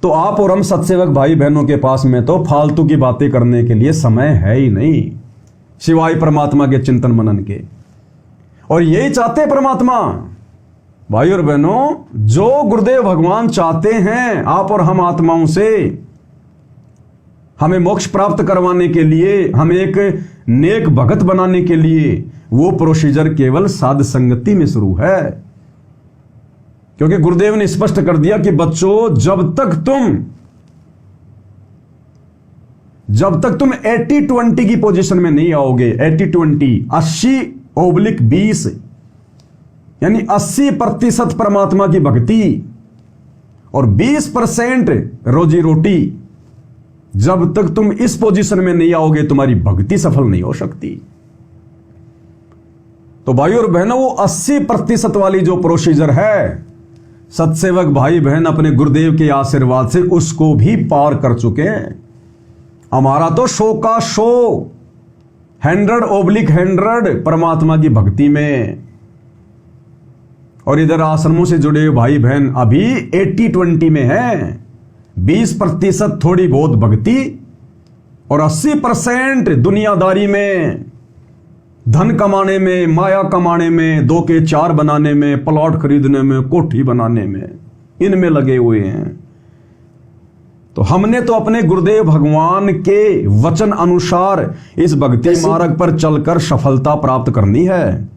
तो आप और हम सत्सेवक भाई बहनों के पास में तो फालतू की बातें करने के लिए समय है ही नहीं, सिवाय परमात्मा के चिंतन मनन के। और यही चाहते परमात्मा। भाई और बहनों, जो गुरुदेव भगवान चाहते हैं आप और हम आत्माओं से, हमें मोक्ष प्राप्त करवाने के लिए, हमें एक नेक भगत बनाने के लिए, वो प्रोसीजर केवल साध संगति में शुरू है। क्योंकि गुरुदेव ने स्पष्ट कर दिया कि बच्चों, जब तक तुम 80-20 की पोजीशन में नहीं आओगे, 80-20 80/20, यानी 80% परमात्मा की भक्ति और 20% रोजी रोटी, जब तक तुम इस पोजीशन में नहीं आओगे तुम्हारी भक्ति सफल नहीं हो सकती। तो भाई और बहनों, वो 80% वाली जो प्रोसीजर है, सत्सेवक भाई बहन अपने गुरुदेव के आशीर्वाद से उसको भी पार कर चुके हैं। हमारा तो 100 का 100, 100/100 परमात्मा की भक्ति में। और इधर आश्रमों से जुड़े भाई बहन अभी 80-20 में हैं। 20% थोड़ी बहुत भक्ति और 80% दुनियादारी में, धन कमाने में, माया कमाने में, 2 के 4 बनाने में, प्लॉट खरीदने में, कोठी बनाने में, इनमें लगे हुए हैं। तो हमने तो अपने गुरुदेव भगवान के वचन अनुसार इस भक्ति मार्ग पर चलकर सफलता प्राप्त करनी है,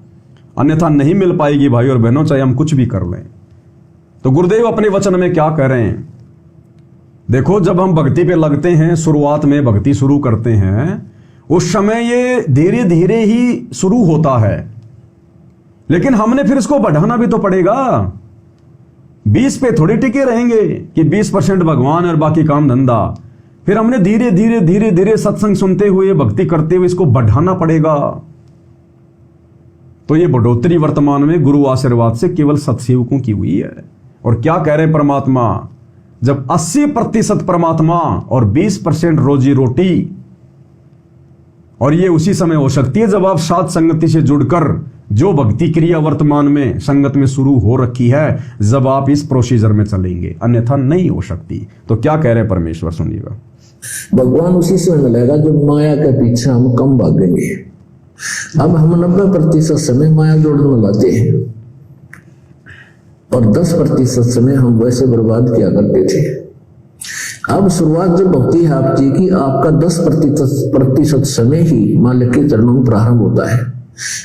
अन्यथा नहीं मिल पाएगी भाई और बहनों, चाहे हम कुछ भी कर लें। तो गुरुदेव अपने वचन में क्या कह रहे हैं? देखो, जब हम भक्ति पे लगते हैं, शुरुआत में भक्ति शुरू करते हैं, उस समय ये धीरे धीरे ही शुरू होता है, लेकिन हमने फिर इसको बढ़ाना भी तो पड़ेगा। 20 पे थोड़ी टिके रहेंगे कि 20% भगवान और बाकी काम धंधा। फिर हमने धीरे धीरे धीरे धीरे सत्संग सुनते हुए, भक्ति करते हुए इसको बढ़ाना पड़ेगा। तो ये बढ़ोतरी वर्तमान में गुरु आशीर्वाद से केवल सत्सेवकों की हुई है। और क्या कह रहे हैं परमात्मा? जब 80% परमात्मा और 20% रोजी रोटी, और ये उसी समय हो सकती है जब आप साध संगति से जुड़कर जो भक्ति क्रिया वर्तमान में संगत में शुरू हो रखी है, जब आप इस प्रोसीजर में चलेंगे, अन्यथा नहीं हो सकती। तो क्या कह रहे हैं परमेश्वर, सुनिएगा। भगवान उसी समय मिलेगा जो माया के पीछे हम कम भागेंगे। अब हम 90% समय माया जोड़ने में लाते हैं और 10% समय हम वैसे बर्बाद किया करते थे। अब शुरुआत जब होती है आपकी कि आपका 10% समय ही मालिक के चरणों में प्रारंभ होता है,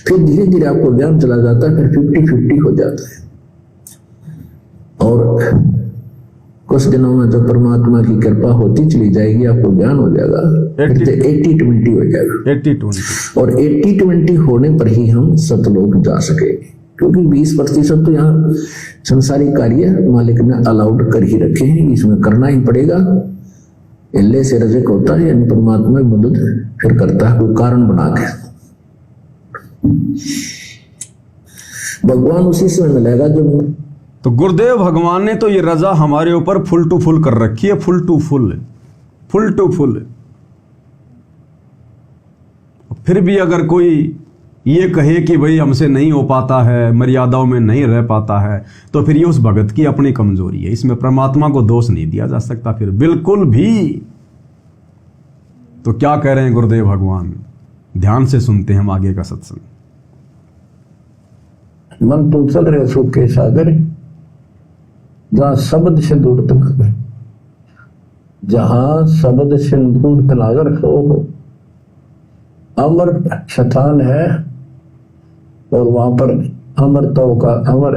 फिर धीरे धीरे आपको ज्ञान चला जाता है, फिर 50-50 हो जाता है। और कुछ दिनों में जब परमात्मा की कृपा होती चली जाएगी, आपको ज्ञान हो जाएगा, 80-20 हो जाएगा। 80-20 और 80-20 होने पर ही हम सतलोक जा सकेंगे, क्योंकि 20% तो यहाँ संसारिक कार्य मालिक ने अलाउड कर ही रखे हैं, इसमें करना ही पड़ेगा। इल्ले से रजक होता है, यानी परमात्मा की मदद फिर करता है कोई कारण बना के। भगवान उसी समय मिलेगा जो, तो गुरुदेव भगवान ने तो ये रजा हमारे ऊपर फुल टू फुल कर रखी है, फुल टू फुल। फिर भी अगर कोई ये कहे कि भाई हमसे नहीं हो पाता है, मर्यादाओं में नहीं रह पाता है, तो फिर ये उस भगत की अपनी कमजोरी है। इसमें परमात्मा को दोष नहीं दिया जा सकता फिर, बिल्कुल भी। तो क्या कह रहे हैं गुरुदेव भगवान? ध्यान से सुनते हैं हम आगे का सत्संग। मन तुम चल रहे सुख के सागर, जहां शब्द से दूर तक, जहां शब्द से दूर तनागर हो, अमर शतान है। और वहां पर अमरताओं का अमर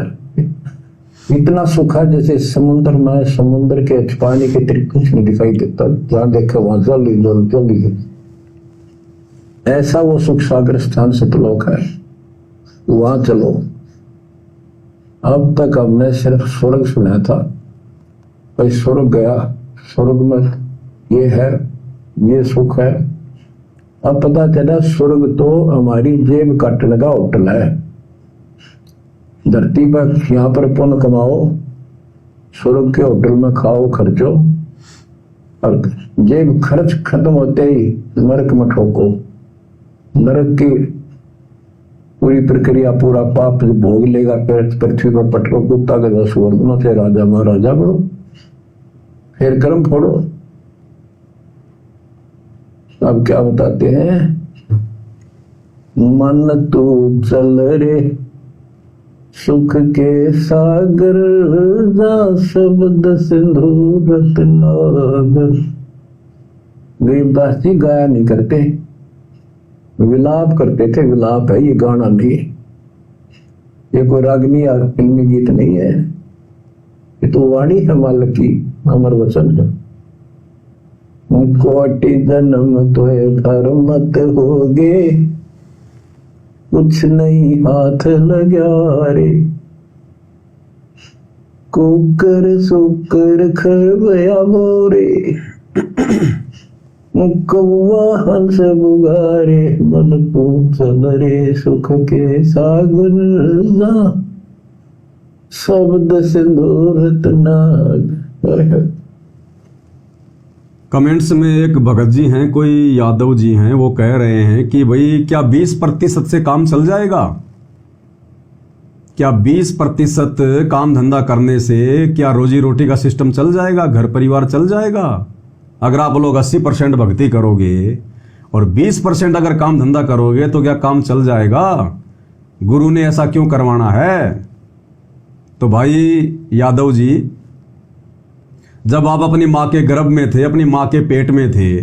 इतना सुख है जैसे समुद्र में, समुद्र के पानी के तरीके कुछ नहीं दिखाई देता, जहां देखो वहां जल। ऐसा वो सुख सागर स्थान सतलोक है, वहां चलो। अब तक हमने सिर्फ स्वर्ग सुना था, भाई स्वर्ग गया, स्वर्ग में ये है, ये सुख है। अब पता चला स्वर्ग तो हमारी जेब काटने का होटल है। धरती पर यहाँ पर पुण्य कमाओ, स्वर्ग के होटल में खाओ खर्चो, और जेब खर्च खत्म होते ही नरक में ठोको। नरक की पूरी प्रक्रिया, पूरा पाप भोग लेगा, पृथ्वी पर पटको, कुत्ता के 10 वर्गों से राजा महाराजा बनो। फिर कर्म फोड़ो। अब क्या बताते हैं, मन तू चल रे सुख के सागर, जा शब्द सिंधु रत्नागर। गरीबदास जी गाया नहीं करते, विलाप करते थे। विलाप है ये, गाना नहीं है, ये कोई रागनी या फिल्मी गीत नहीं है, ये तो वाणी है मालिक की, अमर वचन है। कोटि जन्म तो धर्मत होगे, कुछ नहीं हाथ लगा रे। कुकर सुकर खरबया मोरे, कौवा हंस बुगारे। मन तू चल रे सुख के सागर, जा शब्द सिंधु रत्नागर। कमेंट्स में एक भगत जी हैं, कोई यादव जी हैं, वो कह रहे हैं कि भाई क्या 20% से काम चल जाएगा? क्या 20% काम धंधा करने से क्या रोजी रोटी का सिस्टम चल जाएगा, घर परिवार चल जाएगा? अगर आप लोग 80% भक्ति करोगे और 20% अगर काम धंधा करोगे तो क्या काम चल जाएगा? गुरु ने ऐसा क्यों करवाना है? तो भाई यादव जी, जब आप अपनी माँ के गर्भ में थे, अपनी माँ के पेट में थे,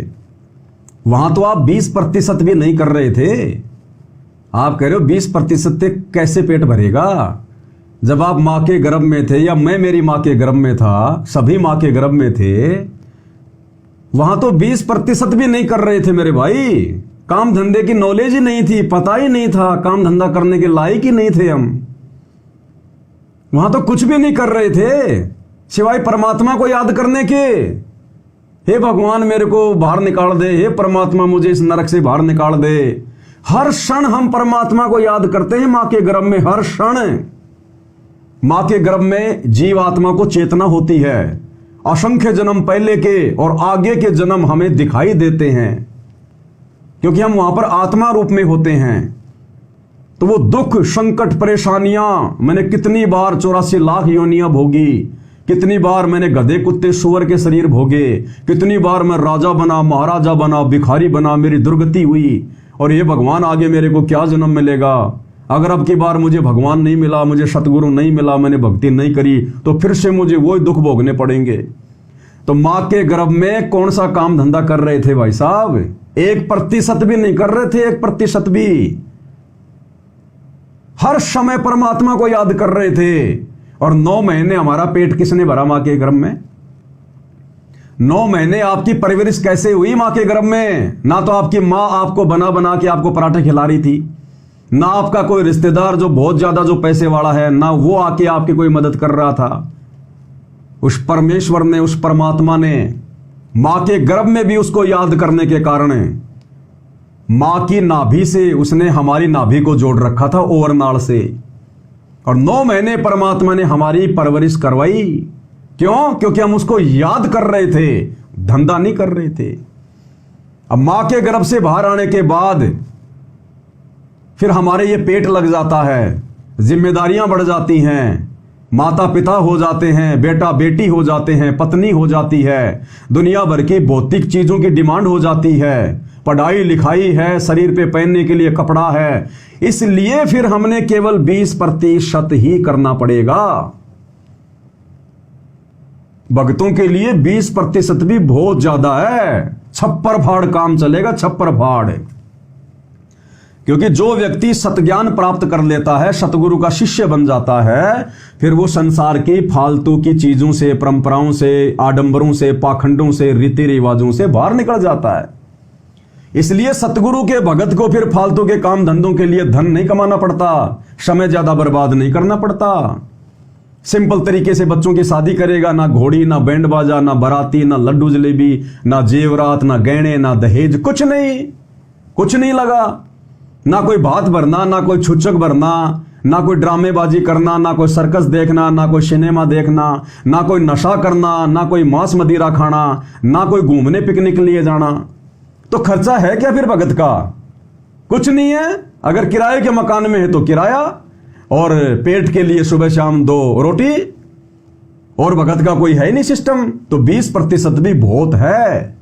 वहां तो आप 20% भी नहीं कर रहे थे। आप कह रहे हो 20% कैसे पेट भरेगा? जब आप माँ के गर्भ में थे, या मैं मेरी माँ के गर्भ में था, सभी माँ के गर्भ में थे, वहां तो 20% भी नहीं कर रहे थे मेरे भाई। काम धंधे की नॉलेज ही नहीं थी, पता ही नहीं था, काम धंधा करने के लायक ही नहीं थे हम। वहां तो कुछ भी नहीं कर रहे थे सिवाय परमात्मा को याद करने के। हे भगवान मेरे को बाहर निकाल दे, हे परमात्मा मुझे इस नरक से बाहर निकाल दे। हर क्षण हम परमात्मा को याद करते हैं मां के गर्भ में, हर क्षण। मां के गर्भ में जीव आत्मा को चेतना होती है। असंख्य जन्म पहले के और आगे के जन्म हमें दिखाई देते हैं, क्योंकि हम वहां पर आत्मा रूप में होते हैं। तो वो दुख, संकट, परेशानियां मैंने कितनी बार 84 लाख योनियां भोगी, कितनी बार मैंने गधे कुत्ते सुअर के शरीर भोगे, कितनी बार मैं राजा बना, महाराजा बना, भिखारी बना, मेरी दुर्गति हुई। और ये भगवान आगे मेरे को क्या जन्म मिलेगा? अगर अब की बार मुझे भगवान नहीं मिला, मुझे सतगुरु नहीं मिला, मैंने भक्ति नहीं करी, तो फिर से मुझे वही दुख भोगने पड़ेंगे। तो मां के गर्भ में कौन सा काम धंधा कर रहे थे भाई साहब? 1% भी नहीं कर रहे थे, 1% भी। हर समय परमात्मा को याद कर रहे थे। और 9 महीने हमारा पेट किसने भरा मां के गर्भ में? 9 महीने आपकी परवरिश कैसे हुई मां के गर्भ में? ना तो आपकी मां आपको बना बना के आपको पराठे खिला रही थी, ना आपका कोई रिश्तेदार जो बहुत ज्यादा जो पैसे वाला है, ना वो आके आपकी कोई मदद कर रहा था। उस परमेश्वर ने, उस परमात्मा ने मां के गर्भ में भी उसको याद करने के कारण मां की नाभि से उसने हमारी नाभि को जोड़ रखा था, ओवरनाल से। और 9 महीने परमात्मा ने हमारी परवरिश करवाई। क्यों? क्योंकि हम उसको याद कर रहे थे, धंधा नहीं कर रहे थे। अब मां के गर्भ से बाहर आने के बाद फिर हमारे ये पेट लग जाता है, जिम्मेदारियां बढ़ जाती हैं, माता पिता हो जाते हैं, बेटा बेटी हो जाते हैं, पत्नी हो जाती है, दुनिया भर की भौतिक चीजों की डिमांड हो जाती है, पढ़ाई लिखाई है, शरीर पे पहनने के लिए कपड़ा है। इसलिए फिर हमने केवल 20% ही करना पड़ेगा। भक्तों के लिए 20% भी बहुत ज्यादा है। छप्पर फाड़ काम चलेगा, छप्पर फाड़। क्योंकि जो व्यक्ति सतज्ञान प्राप्त कर लेता है, सतगुरु का शिष्य बन जाता है, फिर वो संसार की फालतू की चीजों से, परंपराओं से, आडंबरों से, पाखंडों से, रीति रिवाजों से बाहर निकल जाता है। इसलिए सतगुरु के भगत को फिर फालतू के काम धंधों के लिए धन नहीं कमाना पड़ता, समय ज्यादा बर्बाद नहीं करना पड़ता। सिंपल तरीके से बच्चों की शादी करेगा, ना घोड़ी, ना बैंड बाजा, ना बाराती, ना लड्डू जलेबी, ना जेवरात, ना गहने, ना दहेज, कुछ नहीं लगा। ना कोई भात भरना, ना कोई छुच्छक भरना, ना कोई ड्रामेबाजी करना, ना कोई सर्कस देखना, ना कोई सिनेमा देखना, ना कोई नशा करना, ना कोई मांस मदिरा खाना, ना कोई घूमने पिकनिक लिए जाना। तो खर्चा है क्या फिर भगत का? कुछ नहीं है। अगर किराए के मकान में है तो किराया, और पेट के लिए सुबह शाम 2 रोटी, और भगत का कोई है ही नहीं सिस्टम, तो 20% भी बहुत है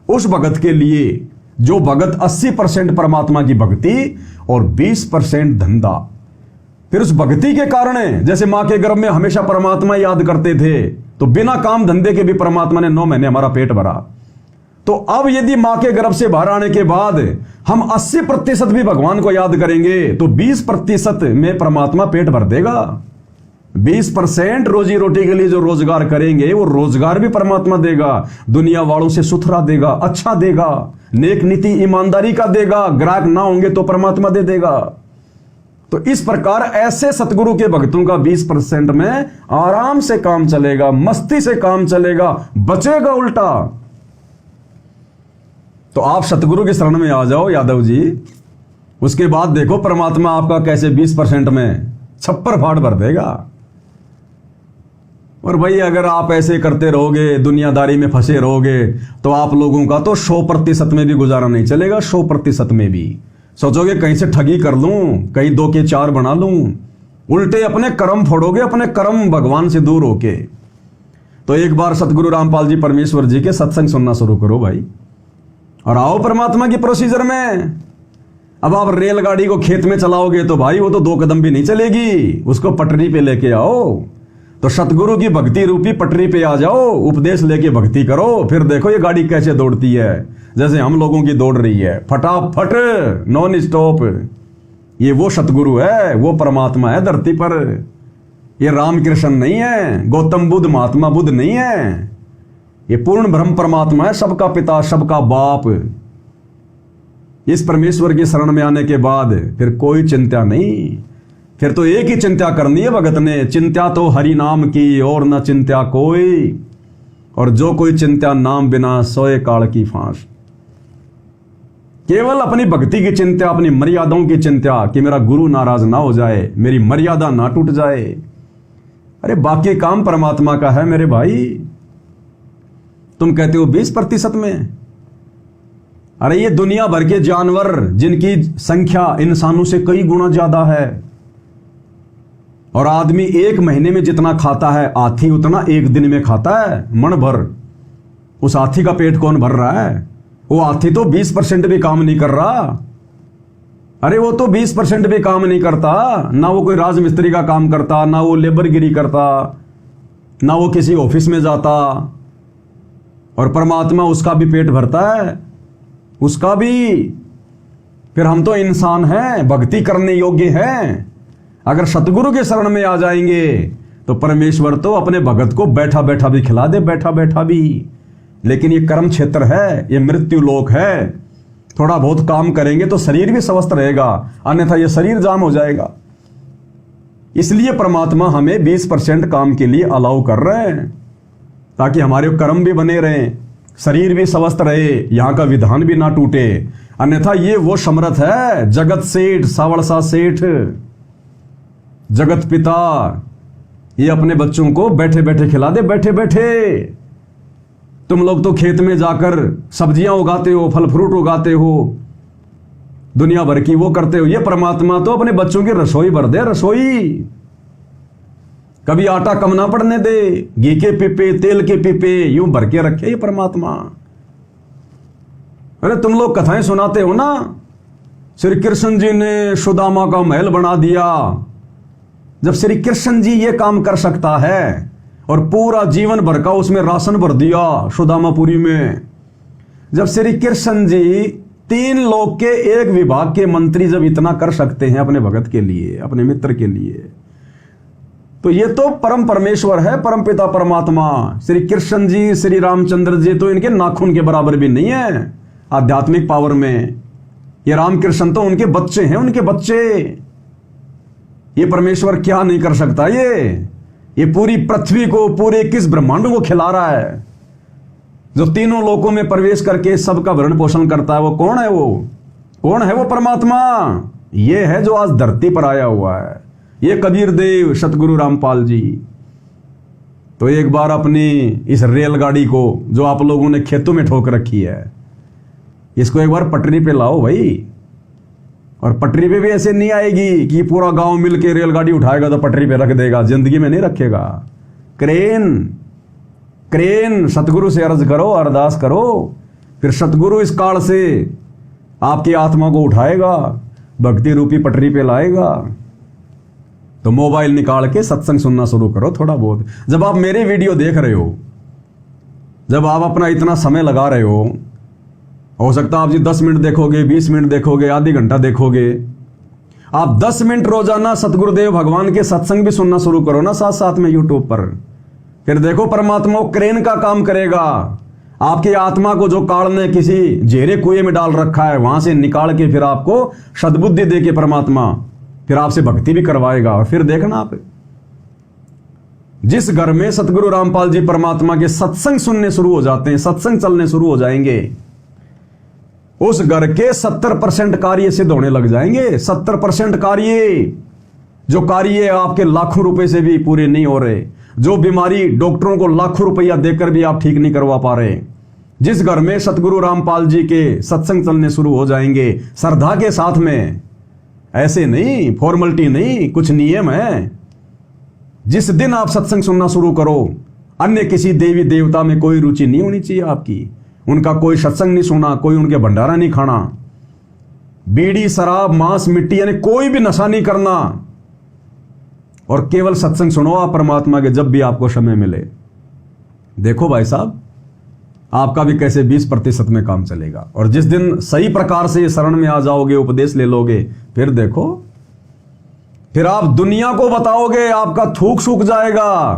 उस भगत के लिए जो भगत 80% परमात्मा की भक्ति और 20% धंधा। फिर उस भक्ति के कारण जैसे मां के गर्भ में हमेशा परमात्मा याद करते थे, तो बिना काम धंधे के भी परमात्मा ने 9 महीने हमारा पेट भरा। तो अब यदि मां के गर्भ से बाहर आने के बाद हम 80% भी भगवान को याद करेंगे तो 20% में परमात्मा पेट भर देगा। 20% रोजी रोटी के लिए जो रोजगार करेंगे वो रोजगार भी परमात्मा देगा, दुनिया वालों से सुथरा देगा, अच्छा देगा, नेक नीति ईमानदारी का देगा, ग्राहक ना होंगे तो परमात्मा दे देगा। तो इस प्रकार ऐसे सतगुरु के भक्तों का 20% में आराम से काम चलेगा, मस्ती से काम चलेगा, बचेगा उल्टा। तो आप सतगुरु की शरण में आ जाओ यादव जी, उसके बाद देखो परमात्मा आपका कैसे 20% में छप्पर फाड़ भर देगा। और भाई अगर आप ऐसे करते रहोगे, दुनियादारी में फंसे रहोगे, तो आप लोगों का तो 100% में भी गुजारा नहीं चलेगा। 100% में भी सोचोगे कहीं से ठगी कर लूं, कहीं 2 के 4 बना लूं, उल्टे अपने कर्म फोड़ोगे, अपने कर्म भगवान से दूर होके। तो एक बार सतगुरु रामपाल जी परमेश्वर जी के सत्संग सुनना शुरू करो भाई, और आओ परमात्मा की प्रोसीजर में। अब आप रेलगाड़ी को खेत में चलाओगे तो भाई वो तो 2 कदम भी नहीं चलेगी, उसको पटरी पे लेके आओ। तो सतगुरु की भक्ति रूपी पटरी पे आ जाओ, उपदेश लेके भक्ति करो, फिर देखो ये गाड़ी कैसे दौड़ती है, जैसे हम लोगों की दौड़ रही है, फटाफट, नॉन स्टॉप। ये वो सतगुरु है, वो परमात्मा है धरती पर। ये रामकृष्ण नहीं है, गौतम बुद्ध महात्मा बुद्ध नहीं है, ये पूर्ण ब्रह्म परमात्मा है, सबका पिता, सबका बाप। इस परमेश्वर की शरण में आने के बाद फिर कोई चिंता नहीं, फिर तो एक ही चिंता करनी है भगत ने, चिंता तो हरि नाम की और न चिंता कोई, और जो कोई चिंता नाम बिना सोए काल की फांस। केवल अपनी भक्ति की चिंता, अपनी मर्यादाओं की चिंता कि मेरा गुरु नाराज ना हो जाए, मेरी मर्यादा ना टूट जाए। अरे बाकी काम परमात्मा का है मेरे भाई। तुम कहते हो 20% में, अरे ये दुनिया भर के जानवर जिनकी संख्या इंसानों से कई गुना ज्यादा है, और आदमी 1 महीने में जितना खाता है हाथी उतना 1 दिन में खाता है, मन भर। उस हाथी का पेट कौन भर रहा है? वो हाथी तो 20% भी काम नहीं कर रहा। अरे वो तो 20% भी काम नहीं करता, ना वो कोई राजमिस्त्री का काम करता, ना वो लेबरगिरी करता, ना वो किसी ऑफिस में जाता, और परमात्मा उसका भी पेट भरता है, उसका भी। फिर हम तो इंसान हैं, भक्ति करने योग्य हैं। अगर सतगुरु के शरण में आ जाएंगे तो परमेश्वर तो अपने भगत को बैठा बैठा भी खिला दे, बैठा बैठा भी। लेकिन ये कर्म क्षेत्र है, ये मृत्यु लोक है। थोड़ा बहुत काम करेंगे तो शरीर भी स्वस्थ रहेगा, अन्यथा ये शरीर जाम हो जाएगा। इसलिए परमात्मा हमें 20% काम के लिए अलाउ कर रहे हैं, ताकि हमारे कर्म भी बने रहें, शरीर भी स्वस्थ रहे, यहां का विधान भी ना टूटे। अन्यथा ये वो समर्थ है, जगत सेठ, सावड़सा सेठ, जगत पिता, ये अपने बच्चों को बैठे बैठे खिला दे, बैठे बैठे। तुम लोग तो खेत में जाकर सब्जियां उगाते हो, फल फ्रूट उगाते हो, दुनिया भर की वो करते हो। ये परमात्मा तो अपने बच्चों की रसोई भर दे, रसोई। कभी आटा कम ना पड़ने दे, घी के पीपे, तेल के पीपे यूं भर के रखे ये परमात्मा। अरे तुम लोग कथाएं सुनाते हो ना, श्री कृष्ण जी ने सुदामा का महल बना दिया। जब श्री कृष्ण जी ये काम कर सकता है और पूरा जीवन भर का उसमें राशन भर दिया सुदामापुरी में, जब श्री कृष्ण जी 3 लोक के 1 विभाग के मंत्री जब इतना कर सकते हैं अपने भगत के लिए, अपने मित्र के लिए, तो ये तो परम परमेश्वर है, परम पिता परमात्मा। श्री कृष्ण जी, श्री रामचंद्र जी तो इनके नाखून के बराबर भी नहीं है आध्यात्मिक पावर में। ये रामकृष्ण तो उनके बच्चे हैं, उनके बच्चे। ये परमेश्वर क्या नहीं कर सकता? ये पूरी पृथ्वी को, पूरे 21 ब्रह्मांडों को खिला रहा है। जो तीनों लोकों में प्रवेश करके सबका भरण पोषण करता है, वो कौन है? वो कौन है? वो परमात्मा। ये है जो आज धरती पर आया हुआ है, ये कबीर देव, सतगुरु रामपाल जी। तो एक बार अपनी इस रेलगाड़ी को जो आप लोगों ने खेतों में ठोक रखी है, इसको एक बार पटरी पे लाओ भाई। और पटरी पे भी ऐसे नहीं आएगी कि पूरा गांव मिलके रेलगाड़ी उठाएगा तो पटरी पे रख देगा, जिंदगी में नहीं रखेगा। क्रेन क्रेन सतगुरु से अर्ज करो, अरदास करो, फिर सतगुरु इस काल से आपकी आत्मा को उठाएगा, भक्ति रूपी पटरी पे लाएगा। तो मोबाइल निकाल के सत्संग सुनना शुरू करो थोड़ा बहुत। जब आप मेरे वीडियो देख रहे हो, जब आप अपना इतना समय लगा रहे हो सकता है आप जी 10 मिनट देखोगे, 20 मिनट देखोगे, आधी घंटा देखोगे, आप 10 मिनट रोजाना सतगुरुदेव भगवान के सत्संग भी सुनना शुरू करो ना साथ साथ में यूट्यूब पर। फिर देखो परमात्मा क्रेन का काम करेगा। आपकी आत्मा को जो काल ने किसी जेरे कुएं में डाल रखा है वहां से निकाल के फिर आपको सद्बुद्धि दे के परमात्मा फिर आपसे भक्ति भी करवाएगा। और फिर देखना आप जिस घर में सतगुरु रामपाल जी परमात्मा के सत्संग सुनने शुरू हो जाते हैं, सत्संग चलने शुरू हो जाएंगे, उस घर के 70% कार्य सिद्ध होने लग जाएंगे। 70% कार्य, जो कार्य आपके लाखों रुपए से भी पूरे नहीं हो रहे, जो बीमारी डॉक्टरों को लाखों रुपया देकर भी आप ठीक नहीं करवा पा रहे, जिस घर में सतगुरु रामपाल जी के सत्संग चलने शुरू हो जाएंगे श्रद्धा के साथ में, ऐसे नहीं, फॉर्मेलिटी नहीं, कुछ नियम है। जिस दिन आप सत्संग सुनना शुरू करो, अन्य किसी देवी देवता में कोई रुचि नहीं होनी चाहिए आपकी, उनका कोई सत्संग नहीं सुना, कोई उनके भंडारा नहीं खाना, बीड़ी शराब मांस मिट्टी यानी कोई भी नशा नहीं करना, और केवल सत्संग सुनो आप परमात्मा के जब भी आपको समय मिले। देखो भाई साहब, आपका भी कैसे 20% में काम चलेगा। और जिस दिन सही प्रकार से शरण में आ जाओगे, उपदेश ले लोगे, फिर देखो, फिर आप दुनिया को बताओगे, आपका थूक सूख जाएगा।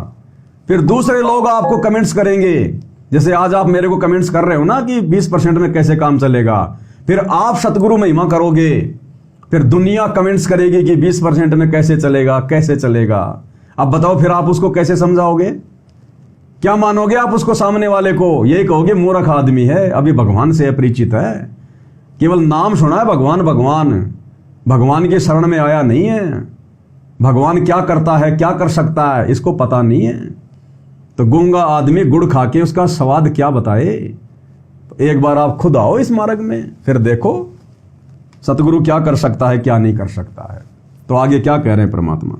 फिर दूसरे लोग आपको कमेंट्स करेंगे, जैसे आज आप मेरे को कमेंट्स कर रहे हो ना कि 20% में कैसे काम चलेगा। फिर आप सतगुरु महिमा करोगे, फिर दुनिया कमेंट्स करेगी कि 20% में कैसे चलेगा, कैसे चलेगा। अब बताओ फिर आप उसको कैसे समझाओगे, क्या मानोगे आप उसको, सामने वाले को यही कहोगे मूर्ख आदमी है, अभी भगवान से अपरिचित है, केवल नाम सुना है भगवान भगवान, भगवान के शरण में आया नहीं है, भगवान क्या करता है, क्या कर सकता है, इसको पता नहीं है। तो गूंगा आदमी गुड़ खा के उसका स्वाद क्या बताए। तो एक बार आप खुद आओ इस मार्ग में, फिर देखो सतगुरु क्या कर सकता है, क्या नहीं कर सकता है। तो आगे क्या कह रहे हैं परमात्मा।